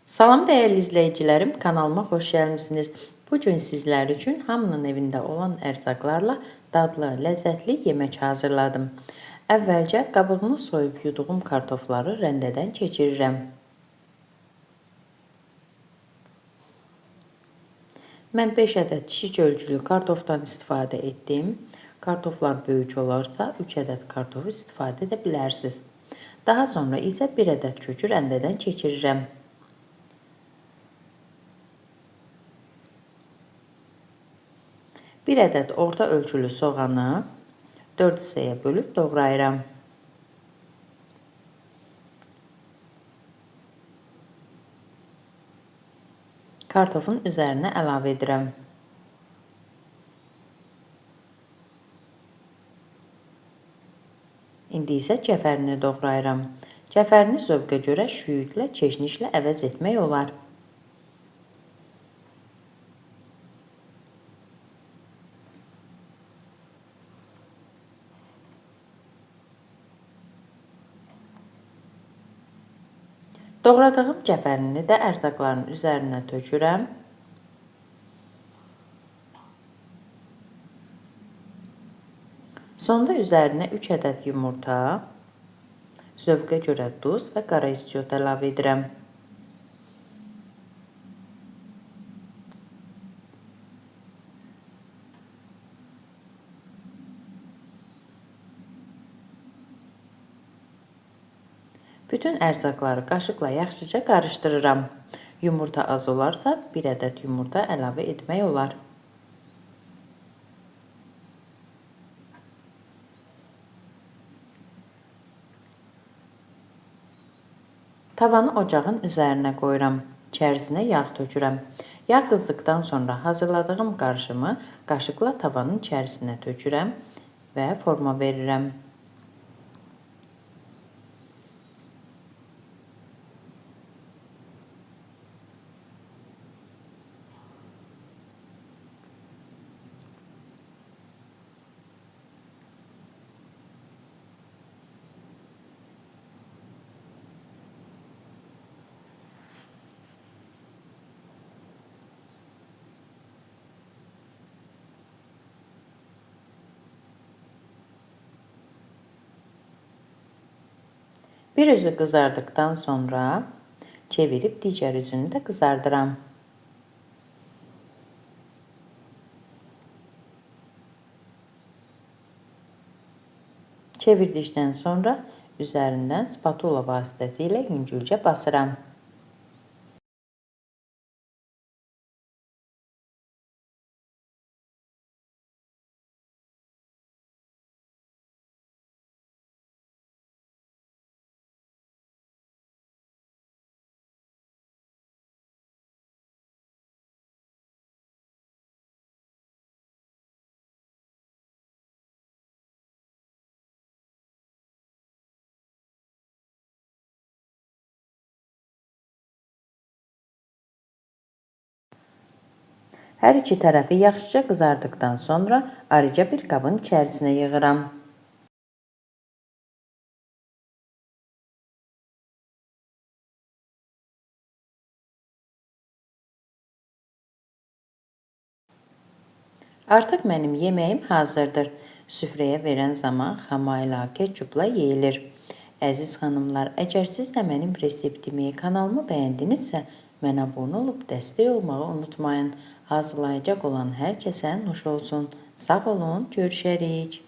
Salam dəyərli izləyicilərim, kanalıma xoş gəlmisiniz. Bu gün sizlər üçün hamının evində olan ərzaqlarla dadlı, ləzzətli yemək hazırladım. Əvvəlcə qabığını soyub yuduğum kartofları rəndədən keçirirəm. Mən 5 ədəd şiş ölçülü kartofdan istifadə etdim. Kartoflar böyük olarsa 3 ədəd kartof istifadə edə bilərsiniz. Daha sonra isə 1 ədəd kökü rəndədən keçirirəm. 1 ədəd orta ölçülü soğanı 4 hissəyə bölüb doğrayıram. Kartofun üzərinə əlavə edirəm. İndi isə cəfərini doğrayıram. Cəfərini zövqə görə şüyüdlə, çeşnişlə əvəz etmək olar. Doğradığım cəfərini də ərzaqların üzərinə tökürəm. Sonda üzərinə 3 ədəd yumurta, zövqə görə duz və qara istiot əlavə edirəm. Bütün ərzaqları qaşıqla yaxşıca qarışdırıram. Yumurta az olarsa 1 ədəd yumurta əlavə etmək olar. Tavanı ocağın üzərinə qoyuram. İçərisinə yağ tökürəm. Yağ qızdıqdan sonra hazırladığım qarışımı qaşıqla tavanın içərisinə tökürəm və forma verirəm. Bir üzü qızardıqdan sonra çevirib digər üzünü də qızardıram. Çevirdikdən sonra üzərindən spatula vasitəsilə yüngülcə basıram. Hər iki tərəfi yaxşıca qızardıqdan sonra ayrıca bir qabın içərisinə yığıram. Artıq mənim yeməyim hazırdır. Süfrəyə verən zaman xamayla, ketçupla yeyilir. Əziz xanımlar, əgər siz də mənim reseptimi, kanalımı bəyəndinizsə, mənə abunə olub dəstək olmağı unutmayın. Hazırlayacaq olan hər kəsə nuş olsun. Sağ olun, görüşərik.